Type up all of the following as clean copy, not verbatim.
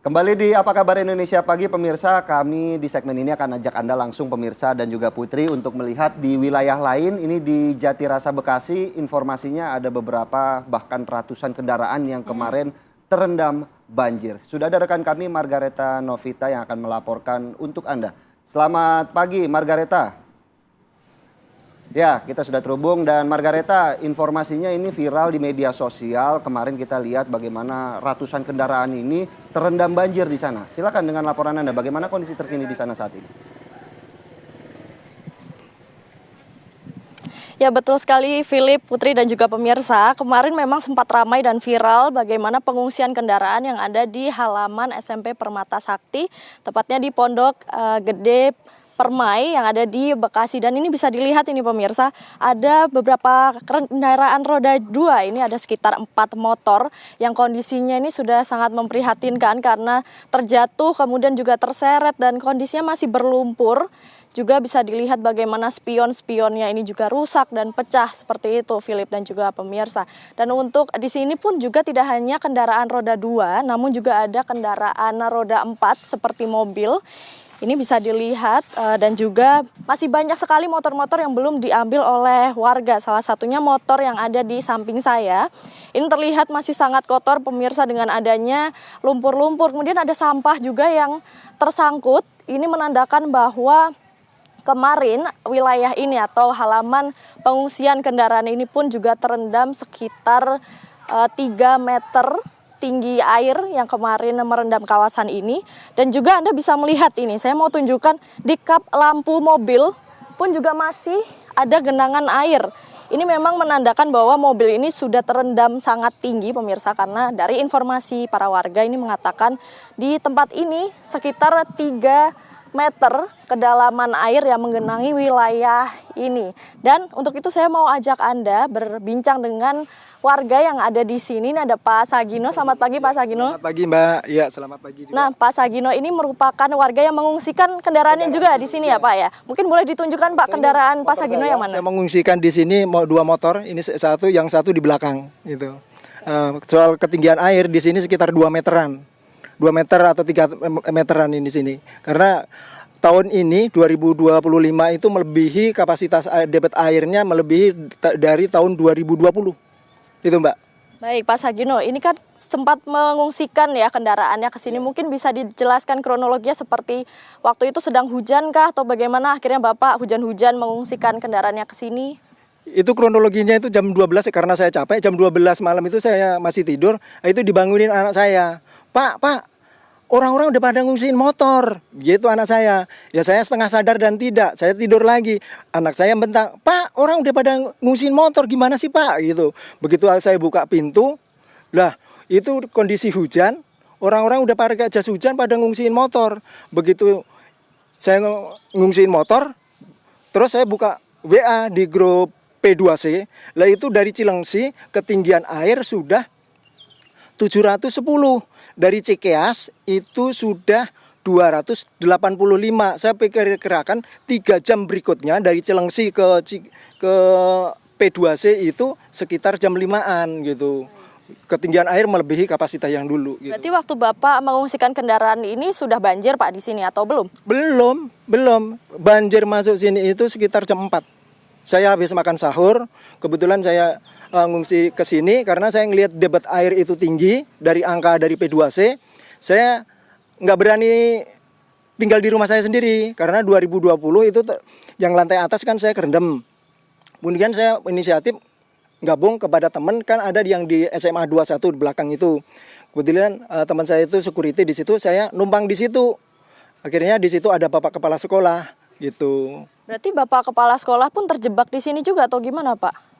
Kembali di Apa Kabar Indonesia Pagi, pemirsa. Kami di segmen ini akan ajak Anda langsung, pemirsa dan juga Putri, untuk melihat di wilayah lain. Ini di Jatirasa Bekasi, informasinya ada beberapa bahkan ratusan kendaraan yang kemarin terendam banjir. Sudah ada rekan kami Margareta Novita yang akan melaporkan untuk Anda. Selamat pagi Margareta. Ya, kita sudah terhubung dan Margareta, informasinya ini viral di media sosial. Kemarin kita lihat bagaimana ratusan kendaraan ini terendam banjir di sana. Silakan dengan laporan Anda, bagaimana kondisi terkini di sana saat ini? Ya, betul sekali Philip, Putri dan juga pemirsa. Kemarin memang sempat ramai dan viral bagaimana pengungsian kendaraan yang ada di halaman SMP Permata Sakti, tepatnya di Pondok Gede Permai yang ada di Bekasi. Dan ini bisa dilihat ini pemirsa, ada beberapa kendaraan roda 2, ini ada sekitar 4 motor yang kondisinya ini sudah sangat memprihatinkan karena terjatuh kemudian juga terseret dan kondisinya masih berlumpur. Juga bisa dilihat bagaimana spion-spionnya ini juga rusak dan pecah seperti itu Philip dan juga pemirsa. Dan untuk di sini pun juga tidak hanya kendaraan roda 2, namun juga ada kendaraan roda 4 seperti mobil. Ini bisa dilihat dan juga masih banyak sekali motor-motor yang belum diambil oleh warga. Salah satunya motor yang ada di samping saya. Ini terlihat masih sangat kotor pemirsa dengan adanya lumpur-lumpur. Kemudian ada sampah juga yang tersangkut. Ini menandakan bahwa kemarin wilayah ini atau halaman pengungsian kendaraan ini pun juga terendam sekitar 3 meter tinggi air yang kemarin merendam kawasan ini. Dan juga Anda bisa melihat ini, saya mau tunjukkan di kap lampu mobil pun juga masih ada genangan air. Ini memang menandakan bahwa mobil ini sudah terendam sangat tinggi pemirsa, karena dari informasi para warga ini mengatakan di tempat ini sekitar 3 meter kedalaman air yang menggenangi wilayah ini. Dan untuk itu saya mau ajak Anda berbincang dengan warga yang ada di sini. Ini ada Pak Sagino. Selamat pagi Pak Sagino. Selamat pagi Mbak. Ya, selamat pagi juga. Nah, Pak Sagino ini merupakan warga yang mengungsikan kendaraannya juga di sini ya Pak ya. Mungkin boleh ditunjukkan Pak kendaraan Pak Sagino yang mana? Saya mengungsikan di sini 2 motor. Ini yang satu di belakang gitu. Soal ketinggian air di sini sekitar 2 meteran. 2 meter atau 3 meteran ini di sini. Karena tahun ini 2025 itu melebihi kapasitas debit airnya melebihi dari tahun 2020. Itu Mbak. Baik Pak Sagino, ini kan sempat mengungsikan ya kendaraannya ke sini. Mungkin bisa dijelaskan kronologinya seperti waktu itu sedang hujan kah atau bagaimana akhirnya Bapak hujan-hujan mengungsikan kendaraannya ke sini? Itu kronologinya itu jam 12 karena saya capek. Jam 12 malam itu saya masih tidur. Itu dibangunin anak saya. Pak, orang-orang udah pada ngungsiin motor, gitu anak saya. Ya saya setengah sadar dan tidak, saya tidur lagi. Anak saya bentak, Pak, orang udah pada ngungsiin motor, gimana sih Pak? Gitu. Begitu saya buka pintu, lah itu kondisi hujan, orang-orang udah pakai jas hujan pada ngungsiin motor. Begitu saya ngungsiin motor, terus saya buka WA di grup P2C, lah itu dari Cilengsi ketinggian air sudah 710. Dari Cikeas itu sudah 285. Saya perkirakan 3 jam berikutnya dari Cilengsi ke P2C itu sekitar jam 5-an gitu. Ketinggian air melebihi kapasitas yang dulu gitu. Berarti waktu Bapak mengungsikan kendaraan ini sudah banjir Pak di sini atau belum? Belum. Banjir masuk sini itu sekitar jam 4. Saya habis makan sahur, kebetulan saya ngungsi ke sini karena saya ngelihat debit air itu tinggi dari angka dari P2C. Saya nggak berani tinggal di rumah saya sendiri karena 2020 itu yang lantai atas kan saya kerendam. Kemudian saya inisiatif gabung kepada teman, kan ada yang di SMA 21 di belakang itu. Kebetulan teman saya itu security di situ, saya numpang di situ. Akhirnya di situ ada Bapak Kepala Sekolah gitu. Berarti Bapak Kepala Sekolah pun terjebak di sini juga atau gimana Pak?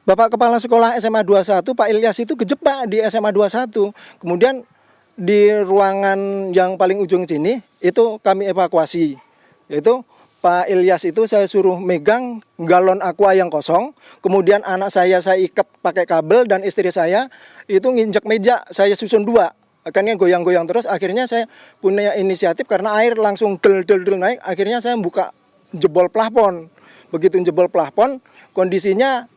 Bapak Kepala Sekolah SMA 21 Pak Ilyas itu kejebak di SMA 21. Kemudian di ruangan yang paling ujung sini itu kami evakuasi. Yaitu Pak Ilyas itu saya suruh megang galon aqua yang kosong. Kemudian anak saya ikat pakai kabel dan istri saya itu nginjek meja, saya susun 2. Akhirnya goyang-goyang terus. Akhirnya saya punya inisiatif karena air langsung del naik. Akhirnya saya buka jebol plafon. Begitu jebol plafon kondisinya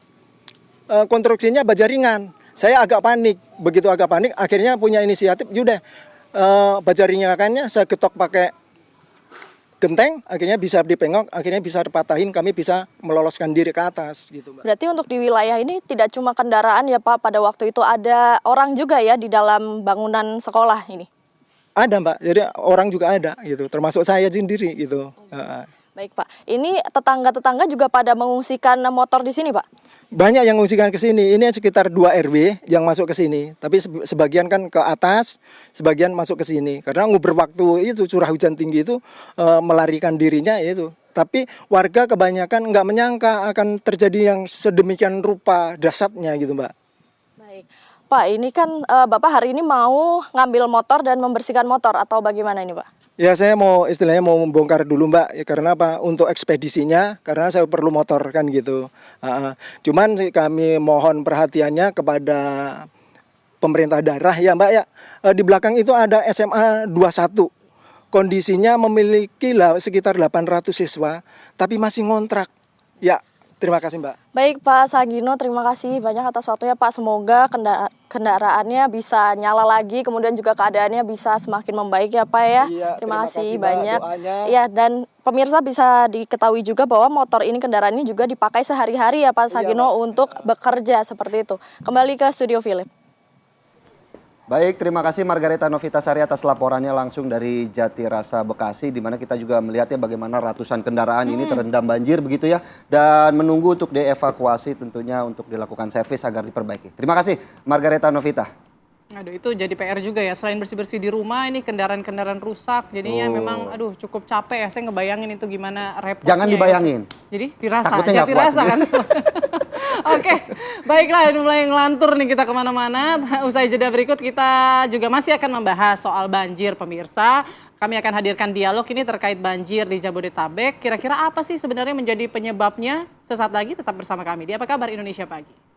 konstruksinya baja ringan. Saya agak panik. Begitu agak panik, akhirnya punya inisiatif, yaudah baja ringannya saya getok pakai genteng, akhirnya bisa dipengok, akhirnya bisa dipatahin, kami bisa meloloskan diri ke atas gitu, Mbak. Berarti untuk di wilayah ini tidak cuma kendaraan ya Pak, pada waktu itu ada orang juga ya di dalam bangunan sekolah ini? Ada, Mbak, jadi orang juga ada gitu, termasuk saya sendiri gitu. Baik Pak, ini tetangga-tetangga juga pada mengungsikan motor di sini Pak? Banyak yang mengungsikan ke sini, ini sekitar 2 RW yang masuk ke sini, tapi sebagian kan ke atas, sebagian masuk ke sini. Karena berwaktu itu curah hujan tinggi itu melarikan dirinya itu. Tapi warga kebanyakan nggak menyangka akan terjadi yang sedemikian rupa dahsyatnya gitu, Mbak. Baik, Pak ini kan Bapak hari ini mau ngambil motor dan membersihkan motor atau bagaimana ini Pak? Ya saya mau istilahnya mau membongkar dulu Mbak, ya, karena apa? Untuk ekspedisinya, karena saya perlu motor kan gitu. Cuman kami mohon perhatiannya kepada pemerintah daerah ya Mbak ya. Di belakang itu ada SMA 21. Kondisinya memiliki sekitar 800 siswa, tapi masih ngontrak. Ya, terima kasih Mbak. Baik Pak Sagino, terima kasih banyak atas waktunya Pak. Semoga kendaraannya bisa nyala lagi, kemudian juga keadaannya bisa semakin membaik ya Pak ya. Iya, terima kasih Mbak, banyak. doanya. Ya, dan pemirsa bisa diketahui juga bahwa motor ini kendaraan ini juga dipakai sehari-hari ya Pak Sagino untuk bekerja seperti itu. Kembali ke studio Philip. Baik, terima kasih Margareta Novitasari atas laporannya langsung dari Jatirasa Bekasi, di mana kita juga melihatnya bagaimana ratusan kendaraan ini terendam banjir begitu ya, dan menunggu untuk dievakuasi tentunya untuk dilakukan servis agar diperbaiki. Terima kasih Margareta Novita. Aduh itu jadi PR juga ya, selain bersih-bersih di rumah ini kendaraan-kendaraan rusak, jadinya memang aduh cukup capek ya, saya ngebayangin itu gimana repotnya. Jangan dibayangin. Ya. Jadi dirasa, Takutnya nggak dirasa kuat. kan. Oke, baiklah ini mulai ngelantur nih kita kemana-mana. Usai jeda berikut kita juga masih akan membahas soal banjir pemirsa. Kami akan hadirkan dialog ini terkait banjir di Jabodetabek. Kira-kira apa sih sebenarnya menjadi penyebabnya? Sesaat lagi tetap bersama kami di Apa Kabar Indonesia Pagi.